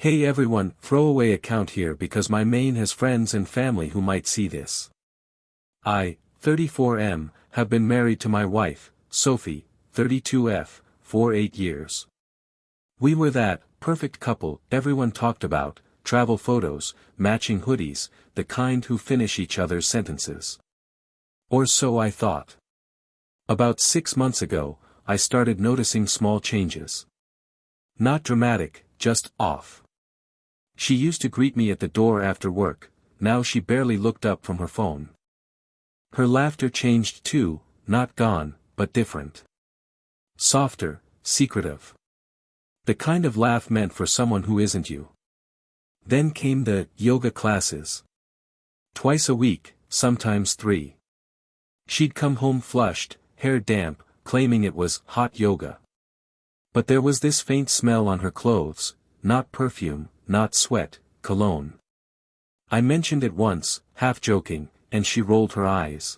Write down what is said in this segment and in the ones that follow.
Hey everyone, throwaway account here because my main has friends and family who might see this. I, 34M, have been married to my wife, Sophie, 32F, for 8 years. We were that perfect couple everyone talked about, travel photos, matching hoodies, the kind who finish each other's sentences. Or so I thought. About 6 months ago, I started noticing small changes. Not dramatic, just off. She used to greet me at the door after work, now she barely looked up from her phone. Her laughter changed too, not gone, but different. Softer, secretive. The kind of laugh meant for someone who isn't you. Then came the yoga classes. Twice a week, sometimes 3. She'd come home flushed, hair damp, claiming it was hot yoga. But there was this faint smell on her clothes, not perfume, not sweat, cologne. I mentioned it once, half joking, and she rolled her eyes.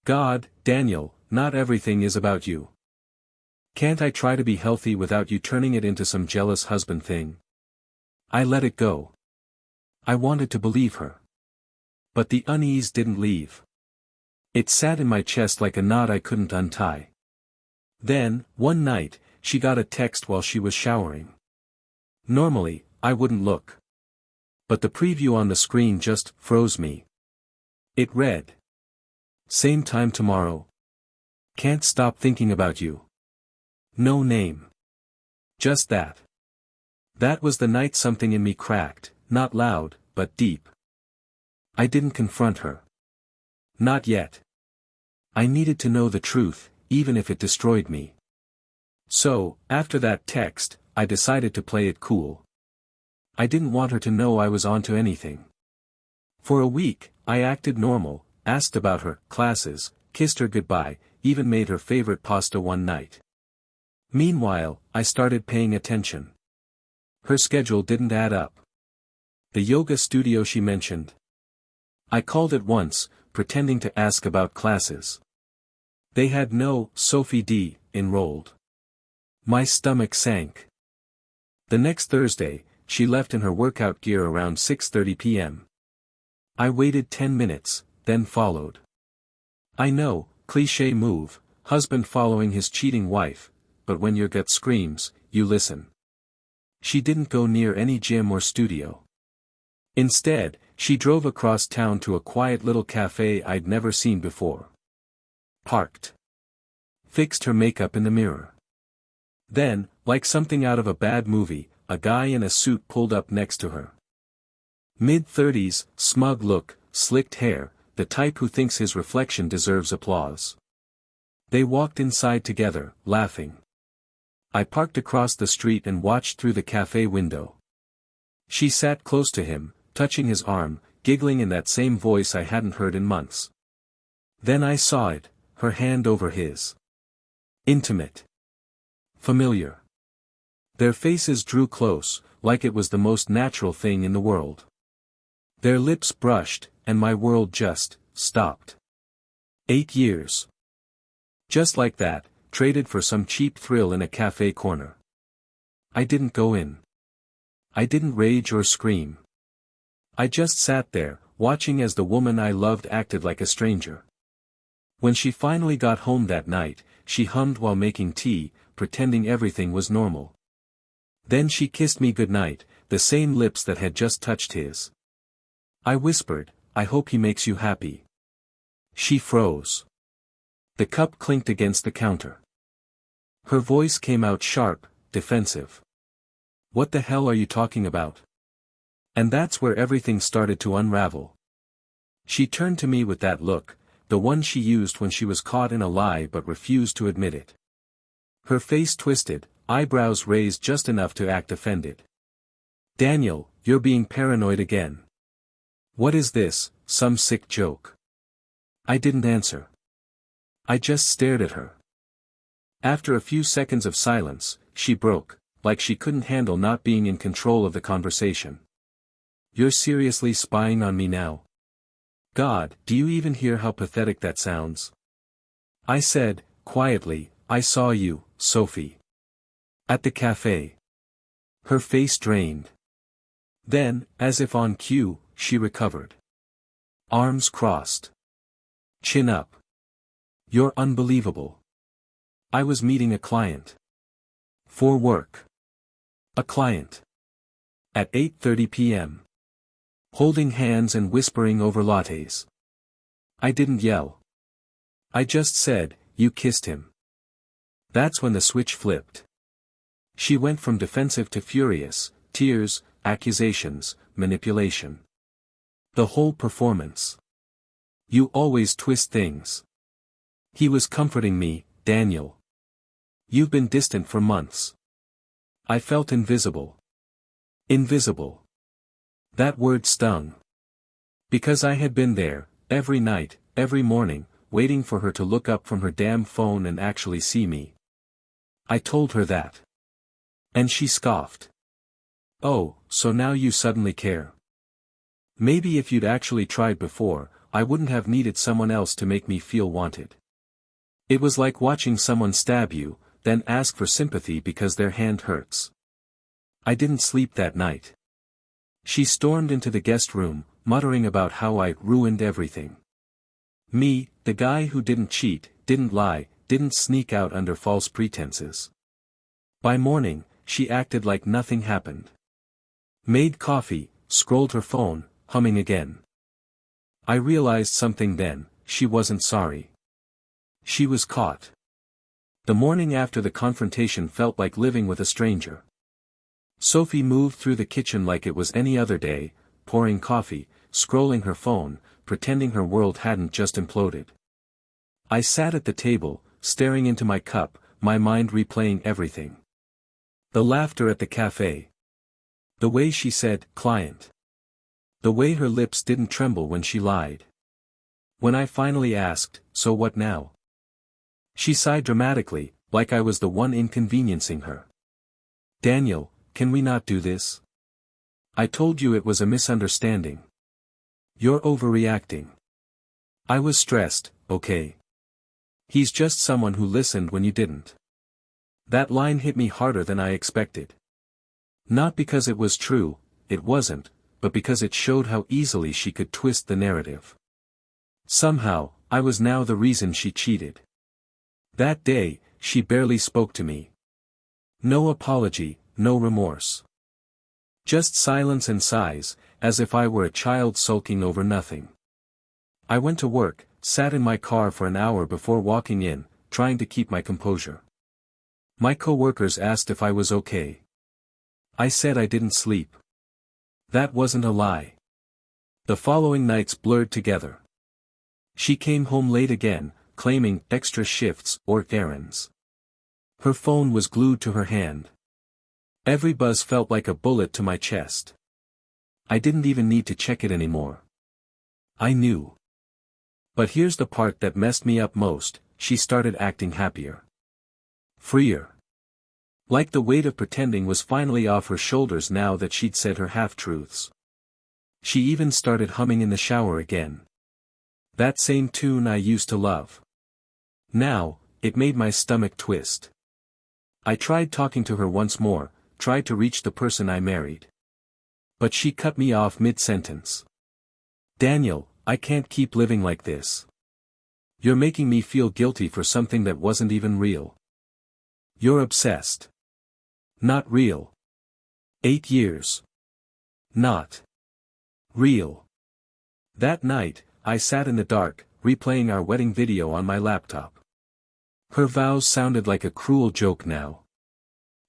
God, Daniel, not everything is about you. Can't I try to be healthy without you turning it into some jealous husband thing? I let it go. I wanted to believe her. But the unease didn't leave. It sat in my chest like a knot I couldn't untie. Then, one night, she got a text while she was showering. Normally, I wouldn't look. But the preview on the screen just froze me. It read. Same time tomorrow. Can't stop thinking about you. No name. Just that. That was the night something in me cracked, not loud, but deep. I didn't confront her. Not yet. I needed to know the truth, even if it destroyed me. So, after that text, I decided to play it cool. I didn't want her to know I was onto anything. For a week, I acted normal, asked about her classes, kissed her goodbye, even made her favorite pasta one night. Meanwhile, I started paying attention. Her schedule didn't add up. The yoga studio she mentioned. I called it once, pretending to ask about classes. They had no Sophie D. enrolled. My stomach sank. The next Thursday, she left in her workout gear around 6:30 p.m. I waited 10 minutes, then followed. I know, cliché move, husband following his cheating wife, but when your gut screams, you listen. She didn't go near any gym or studio. Instead, she drove across town to a quiet little cafe I'd never seen before. Parked. Fixed her makeup in the mirror. Then, like something out of a bad movie, a guy in a suit pulled up next to her. Mid-30s, smug look, slicked hair, the type who thinks his reflection deserves applause. They walked inside together, laughing. I parked across the street and watched through the cafe window. She sat close to him, touching his arm, giggling in that same voice I hadn't heard in months. Then I saw it, her hand over his. Intimate. Familiar. Their faces drew close, like it was the most natural thing in the world. Their lips brushed, and my world just stopped. 8 years. Just like that, traded for some cheap thrill in a cafe corner. I didn't go in. I didn't rage or scream. I just sat there, watching as the woman I loved acted like a stranger. When she finally got home that night, she hummed while making tea, pretending everything was normal. Then she kissed me goodnight, the same lips that had just touched his. I whispered, I hope he makes you happy. She froze. The cup clinked against the counter. Her voice came out sharp, defensive. What the hell are you talking about? And that's where everything started to unravel. She turned to me with that look, the one she used when she was caught in a lie but refused to admit it. Her face twisted, eyebrows raised just enough to act offended. Daniel, you're being paranoid again. What is this, some sick joke? I didn't answer. I just stared at her. After a few seconds of silence, she broke, like she couldn't handle not being in control of the conversation. You're seriously spying on me now? God, do you even hear how pathetic that sounds? I said, quietly, I saw you, Sophie. At the cafe. Her face drained. Then, as if on cue, she recovered. Arms crossed. Chin up. You're unbelievable. I was meeting a client. For work. A client. At 8:30 p.m. Holding hands and whispering over lattes. I didn't yell. I just said, "You kissed him." That's when the switch flipped. She went from defensive to furious, tears, accusations, manipulation. The whole performance. You always twist things. He was comforting me, Daniel. You've been distant for months. I felt invisible. Invisible. That word stung. Because I had been there, every night, every morning, waiting for her to look up from her damn phone and actually see me. I told her that. And she scoffed. Oh, so now you suddenly care. Maybe if you'd actually tried before, I wouldn't have needed someone else to make me feel wanted. It was like watching someone stab you, then ask for sympathy because their hand hurts. I didn't sleep that night. She stormed into the guest room, muttering about how I ruined everything. Me, the guy who didn't cheat, didn't lie, didn't sneak out under false pretenses. By morning, she acted like nothing happened. Made coffee, scrolled her phone, humming again. I realized something then, she wasn't sorry. She was caught. The morning after the confrontation felt like living with a stranger. Sophie moved through the kitchen like it was any other day, pouring coffee, scrolling her phone, pretending her world hadn't just imploded. I sat at the table, staring into my cup, my mind replaying everything. The laughter at the café. The way she said, "client." The way her lips didn't tremble when she lied. When I finally asked, "So what now?" She sighed dramatically, like I was the one inconveniencing her. "Daniel, can we not do this? I told you it was a misunderstanding. You're overreacting." I was stressed, okay. He's just someone who listened when you didn't. That line hit me harder than I expected. Not because it was true, it wasn't, but because it showed how easily she could twist the narrative. Somehow, I was now the reason she cheated. That day, she barely spoke to me. No apology, no remorse. Just silence and sighs, as if I were a child sulking over nothing. I went to work, sat in my car for an hour before walking in, trying to keep my composure. My coworkers asked if I was okay. I said I didn't sleep. That wasn't a lie. The following nights blurred together. She came home late again, claiming extra shifts or errands. Her phone was glued to her hand. Every buzz felt like a bullet to my chest. I didn't even need to check it anymore. I knew. But here's the part that messed me up most, she started acting happier. Freer. Like the weight of pretending was finally off her shoulders now that she'd said her half-truths. She even started humming in the shower again. That same tune I used to love. Now, it made my stomach twist. I tried talking to her once more, tried to reach the person I married. But she cut me off mid-sentence. "Daniel, I can't keep living like this. You're making me feel guilty for something that wasn't even real. You're obsessed. Not real. 8 years. Not real." That night, I sat in the dark, replaying our wedding video on my laptop. Her vows sounded like a cruel joke now.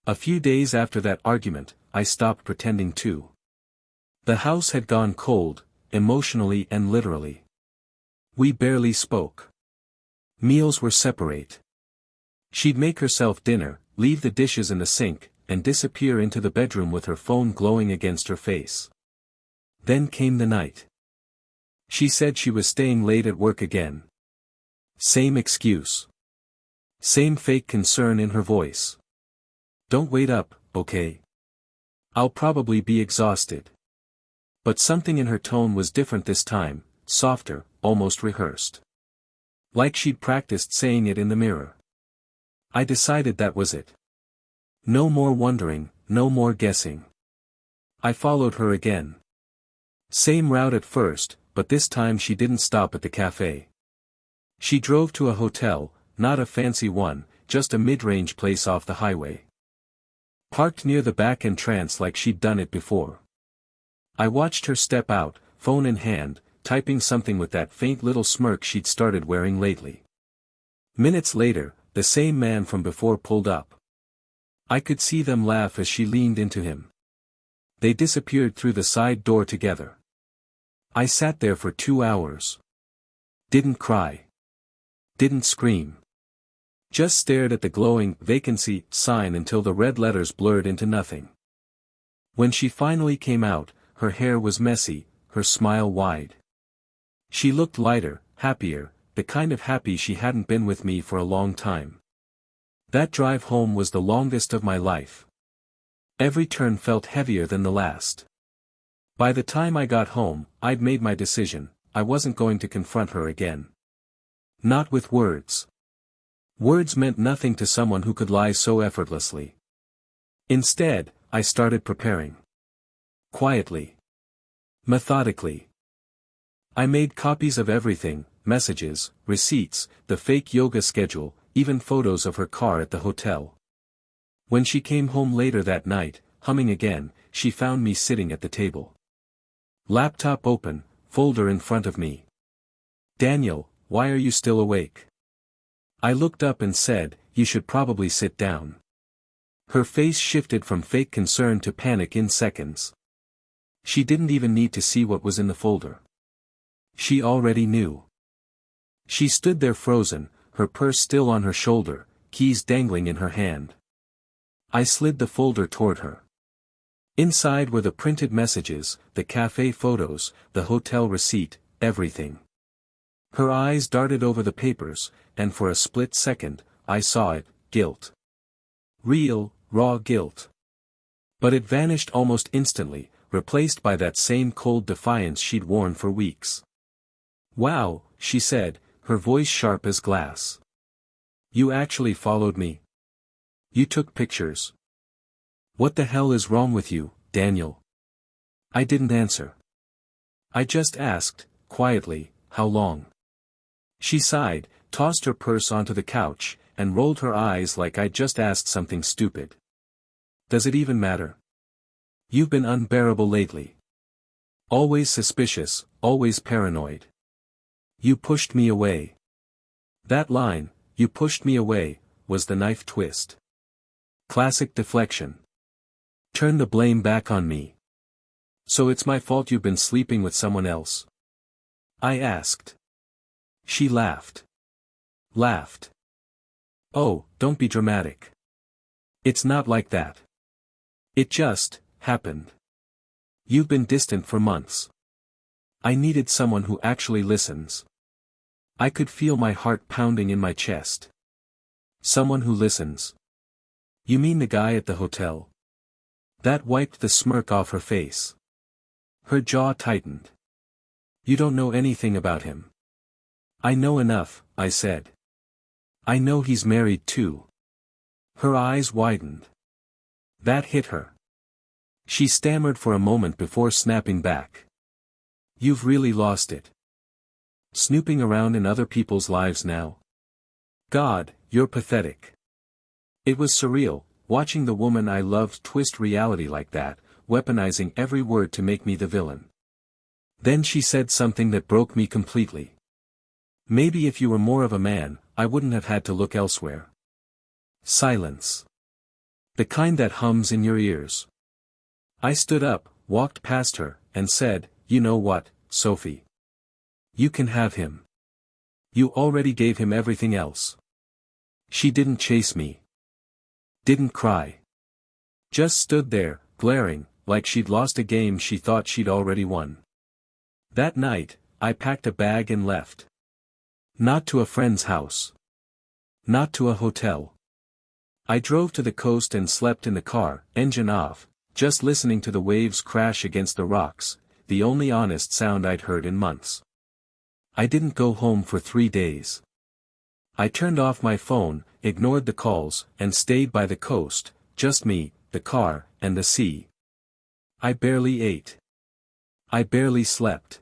A few days after that argument, I stopped pretending too. The house had gone cold, emotionally and literally. We barely spoke. Meals were separate. She'd make herself dinner, leave the dishes in the sink, and disappear into the bedroom with her phone glowing against her face. Then came the night. She said she was staying late at work again. Same excuse. Same fake concern in her voice. "Don't wait up, okay? I'll probably be exhausted." But something in her tone was different this time, softer, almost rehearsed. Like she'd practiced saying it in the mirror. I decided that was it. No more wondering, no more guessing. I followed her again. Same route at first, but this time she didn't stop at the café. She drove to a hotel, not a fancy one, just a mid-range place off the highway. Parked near the back entrance like she'd done it before. I watched her step out, phone in hand, typing something with that faint little smirk she'd started wearing lately. Minutes later, the same man from before pulled up. I could see them laugh as she leaned into him. They disappeared through the side door together. I sat there for 2 hours. Didn't cry. Didn't scream. Just stared at the glowing vacancy sign until the red letters blurred into nothing. When she finally came out, her hair was messy, her smile wide. She looked lighter, happier, the kind of happy she hadn't been with me for a long time. That drive home was the longest of my life. Every turn felt heavier than the last. By the time I got home, I'd made my decision. I wasn't going to confront her again. Not with words. Words meant nothing to someone who could lie so effortlessly. Instead, I started preparing. Quietly. Methodically. I made copies of everything, messages, receipts, the fake yoga schedule, even photos of her car at the hotel. When she came home later that night, humming again, she found me sitting at the table. Laptop open, folder in front of me. "Daniel, why are you still awake?" I looked up and said, "You should probably sit down." Her face shifted from fake concern to panic in seconds. She didn't even need to see what was in the folder. She already knew. She stood there frozen, her purse still on her shoulder, keys dangling in her hand. I slid the folder toward her. Inside were the printed messages, the cafe photos, the hotel receipt, everything. Her eyes darted over the papers, and for a split second, I saw it, guilt. Real, raw guilt. But it vanished almost instantly, replaced by that same cold defiance she'd worn for weeks. "Wow," she said, her voice sharp as glass. "You actually followed me? You took pictures? What the hell is wrong with you, Daniel?" I didn't answer. I just asked, quietly, "How long?" She sighed, tossed her purse onto the couch, and rolled her eyes like I'd just asked something stupid. "Does it even matter? You've been unbearable lately. Always suspicious, always paranoid. You pushed me away." That line, "you pushed me away," was the knife twist. Classic deflection. Turn the blame back on me. "So it's my fault you've been sleeping with someone else?" I asked. She laughed. Laughed. "Oh, don't be dramatic. It's not like that. It just happened. You've been distant for months. I needed someone who actually listens." I could feel my heart pounding in my chest. "Someone who listens. You mean the guy at the hotel?" That wiped the smirk off her face. Her jaw tightened. "You don't know anything about him." "I know enough," I said. "I know he's married too." Her eyes widened. That hit her. She stammered for a moment before snapping back. "You've really lost it. Snooping around in other people's lives now. God, you're pathetic." It was surreal, watching the woman I loved twist reality like that, weaponizing every word to make me the villain. Then she said something that broke me completely. "Maybe if you were more of a man, I wouldn't have had to look elsewhere." Silence. The kind that hums in your ears. I stood up, walked past her, and said, "You know what, Sophie? You can have him. You already gave him everything else." She didn't chase me. Didn't cry. Just stood there, glaring, like she'd lost a game she thought she'd already won. That night, I packed a bag and left. Not to a friend's house. Not to a hotel. I drove to the coast and slept in the car, engine off, just listening to the waves crash against the rocks, the only honest sound I'd heard in months. I didn't go home for 3 days. I turned off my phone, ignored the calls, and stayed by the coast, just me, the car, and the sea. I barely ate. I barely slept.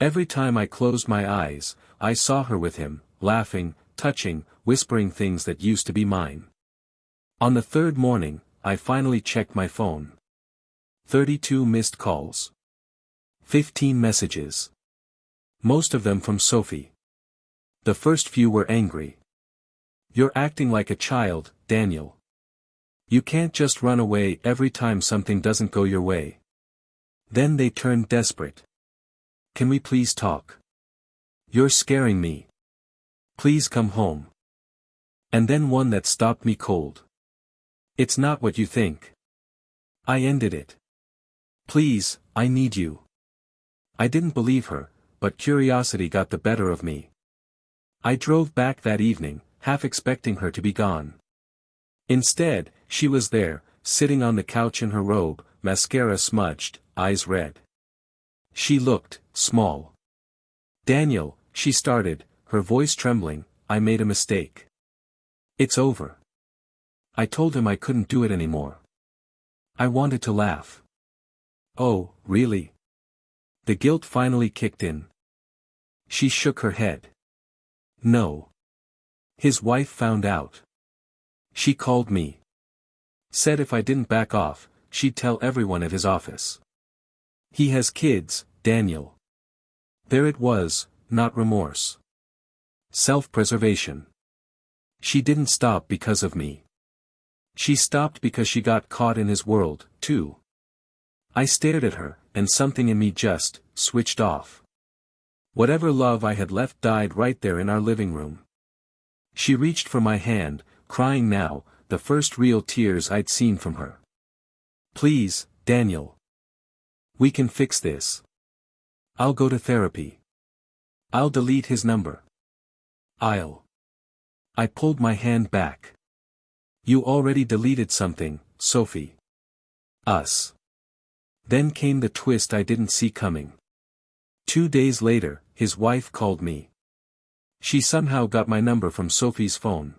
Every time I closed my eyes, I saw her with him, laughing, touching, whispering things that used to be mine. On the third morning, I finally checked my phone. 32 missed calls. 15 messages. Most of them from Sophie. The first few were angry. "You're acting like a child, Daniel. You can't just run away every time something doesn't go your way." Then they turned desperate. "Can we please talk? You're scaring me. Please come home." And then one that stopped me cold. "It's not what you think." I ended it. "Please, I need you." I didn't believe her, but curiosity got the better of me. I drove back that evening, half expecting her to be gone. Instead, she was there, sitting on the couch in her robe, mascara smudged, eyes red. She looked small. "Daniel," she started, her voice trembling, "I made a mistake. It's over." I told him I couldn't do it anymore. I wanted to laugh. "Oh, really?" The guilt finally kicked in. She shook her head. "No. His wife found out. She called me. Said if I didn't back off, she'd tell everyone at his office. He has kids, Daniel." There it was, not remorse. Self-preservation. She didn't stop because of me. She stopped because she got caught in his world, too. I stared at her, and something in me just switched off. Whatever love I had left died right there in our living room. She reached for my hand, crying now, the first real tears I'd seen from her. "Please, Daniel. We can fix this. I'll go to therapy. I'll delete his number. I pulled my hand back. "You already deleted something, Sophie." "Us." Then came the twist I didn't see coming. 2 days later, his wife called me. She somehow got my number from Sophie's phone.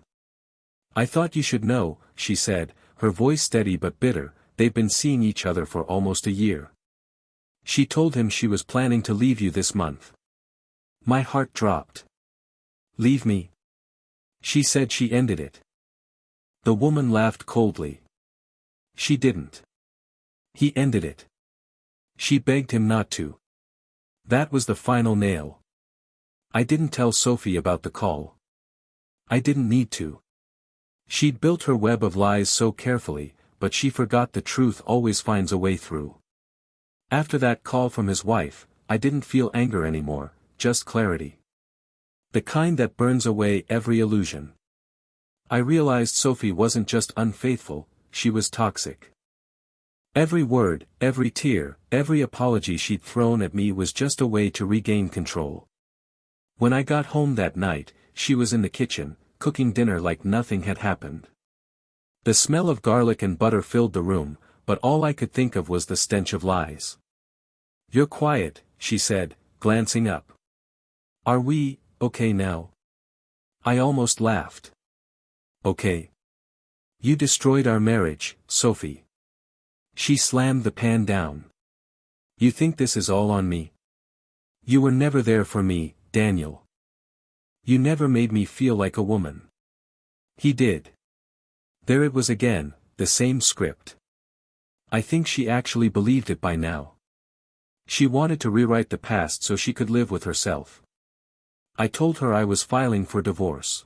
"I thought you should know," she said, her voice steady but bitter, "they've been seeing each other for almost a year. She told him she was planning to leave you this month." My heart dropped. "Leave me?" She said she ended it. The woman laughed coldly. "She didn't. He ended it. She begged him not to. That was the final nail. I didn't tell Sophie about the call. I didn't need to. She'd built her web of lies so carefully, but she forgot the truth always finds a way through. After that call from his wife, I didn't feel anger anymore, just clarity. The kind that burns away every illusion. I realized Sophie wasn't just unfaithful, she was toxic. Every word, every tear, every apology she'd thrown at me was just a way to regain control. When I got home that night, she was in the kitchen, cooking dinner like nothing had happened. The smell of garlic and butter filled the room, but all I could think of was the stench of lies. "You're quiet," she said, glancing up. "Are we okay now?" I almost laughed. "Okay. You destroyed our marriage, Sophie." She slammed the pan down. "You think this is all on me? You were never there for me, Daniel. You never made me feel like a woman." He did. There it was again, the same script. I think she actually believed it by now. She wanted to rewrite the past so she could live with herself. I told her I was filing for divorce.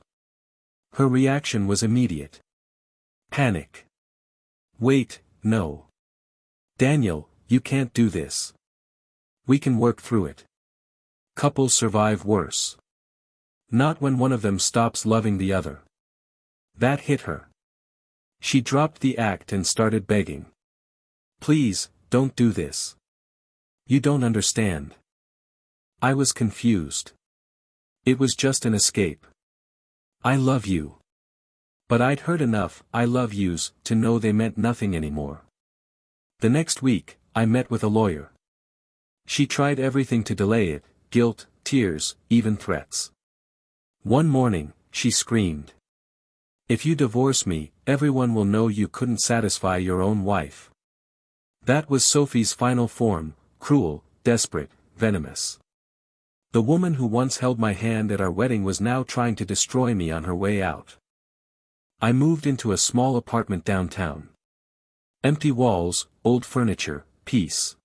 Her reaction was immediate. Panic. "Wait, no. Daniel, you can't do this. We can work through it. Couples survive worse. Not when one of them stops loving the other." That hit her. She dropped the act and started begging. "Please, don't do this. You don't understand." I was confused. It was just an escape. "I love you." But I'd heard enough "I love yous" to know they meant nothing anymore. The next week, I met with a lawyer. She tried everything to delay it, guilt, tears, even threats. One morning, she screamed. "If you divorce me, everyone will know you couldn't satisfy your own wife. That was Sophie's final form, cruel, desperate, venomous. The woman who once held my hand at our wedding was now trying to destroy me on her way out. I moved into a small apartment downtown. Empty walls, old furniture, peace.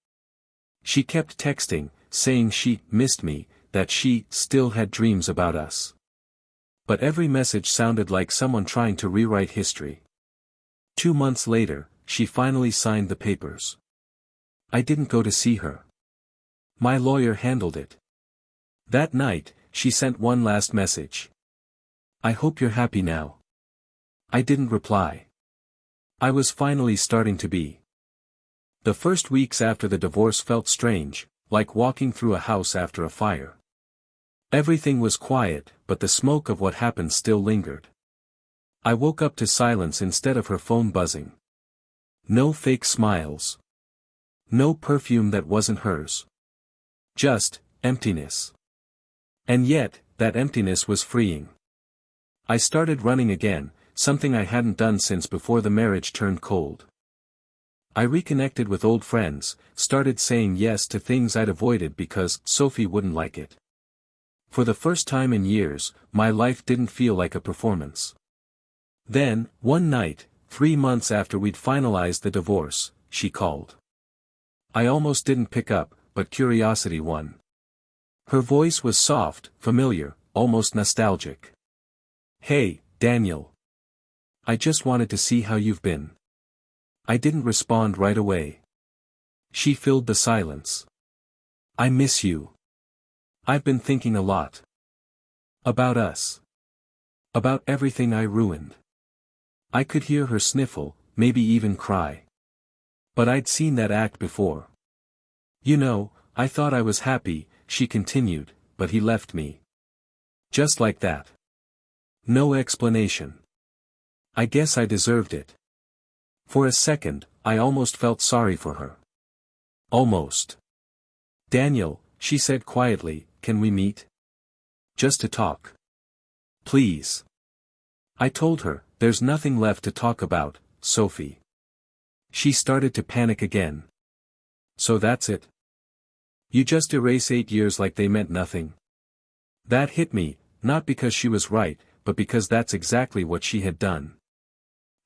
She kept texting, saying she missed me, that she still had dreams about us. But every message sounded like someone trying to rewrite history. 2 months later, she finally signed the papers. I didn't go to see her. My lawyer handled it. That night, she sent one last message. I hope you're happy now. I didn't reply. I was finally starting to be. The first weeks after the divorce felt strange, like walking through a house after a fire. Everything was quiet, but the smoke of what happened still lingered. I woke up to silence instead of her phone buzzing. No fake smiles. No perfume that wasn't hers. Just emptiness. And yet, that emptiness was freeing. I started running again, something I hadn't done since before the marriage turned cold. I reconnected with old friends, started saying yes to things I'd avoided because Sophie wouldn't like it. For the first time in years, my life didn't feel like a performance. Then, one night, 3 months after we'd finalized the divorce, she called. I almost didn't pick up, but curiosity won. Her voice was soft, familiar, almost nostalgic. Hey, Daniel. I just wanted to see how you've been. I didn't respond right away. She filled the silence. I miss you. I've been thinking a lot. About us. About everything I ruined. I could hear her sniffle, maybe even cry. But I'd seen that act before. You know, I thought I was happy, she continued, but he left me. Just like that. No explanation. I guess I deserved it. For a second, I almost felt sorry for her. Almost. Daniel, she said quietly, can we meet? Just to talk. Please. I told her, there's nothing left to talk about, Sophie. She started to panic again. So that's it? You just erase 8 years like they meant nothing? That hit me, not because she was right, but because that's exactly what she had done.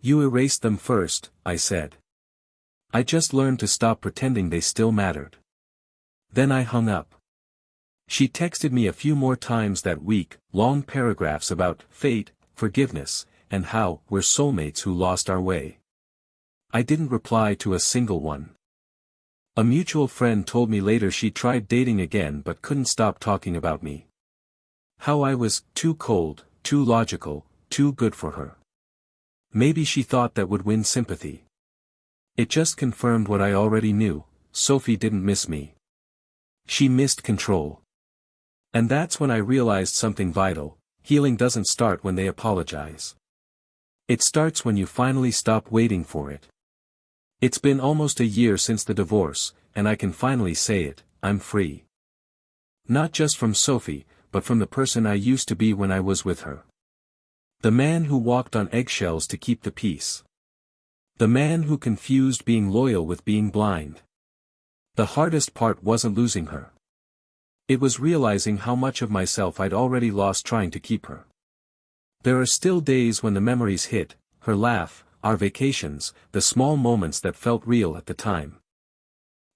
You erased them first, I said. I just learned to stop pretending they still mattered. Then I hung up. She texted me a few more times that week, long paragraphs about fate, forgiveness, and how we're soulmates who lost our way. I didn't reply to a single one. A mutual friend told me later she tried dating again but couldn't stop talking about me. How I was too cold, too logical, too good for her. Maybe she thought that would win sympathy. It just confirmed what I already knew, Sophie didn't miss me. She missed control. And that's when I realized something vital: healing doesn't start when they apologize. It starts when you finally stop waiting for it. It's been almost a year since the divorce, and I can finally say it, I'm free. Not just from Sophie, but from the person I used to be when I was with her. The man who walked on eggshells to keep the peace. The man who confused being loyal with being blind. The hardest part wasn't losing her. It was realizing how much of myself I'd already lost trying to keep her. There are still days when the memories hit, her laugh, our vacations, the small moments that felt real at the time.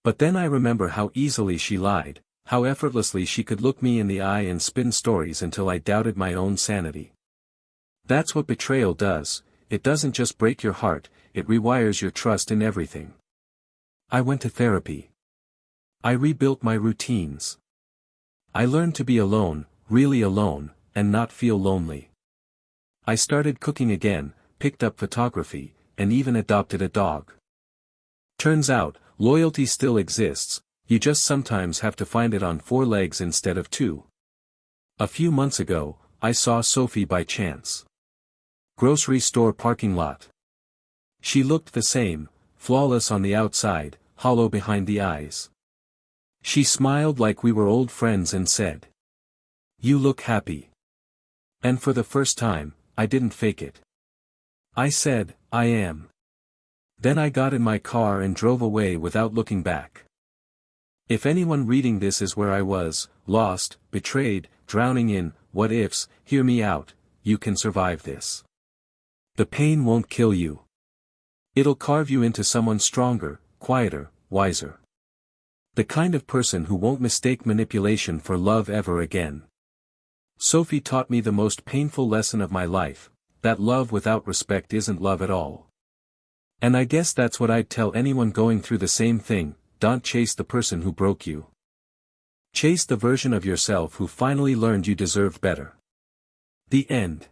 But then I remember how easily she lied, how effortlessly she could look me in the eye and spin stories until I doubted my own sanity. That's what betrayal does. It doesn't just break your heart, it rewires your trust in everything. I went to therapy. I rebuilt my routines. I learned to be alone, really alone, and not feel lonely. I started cooking again, picked up photography, and even adopted a dog. Turns out, loyalty still exists, you just sometimes have to find it on 4 legs instead of 2. A few months ago, I saw Sophie by chance. Grocery store parking lot. She looked the same, flawless on the outside, hollow behind the eyes. She smiled like we were old friends and said, "You look happy." And for the first time, I didn't fake it. I said, "I am." Then I got in my car and drove away without looking back. If anyone reading this is where I was, lost, betrayed, drowning in what ifs, hear me out, you can survive this. The pain won't kill you. It'll carve you into someone stronger, quieter, wiser. The kind of person who won't mistake manipulation for love ever again. Sophie taught me the most painful lesson of my life, that love without respect isn't love at all. And I guess that's what I'd tell anyone going through the same thing: don't chase the person who broke you. Chase the version of yourself who finally learned you deserved better. The end.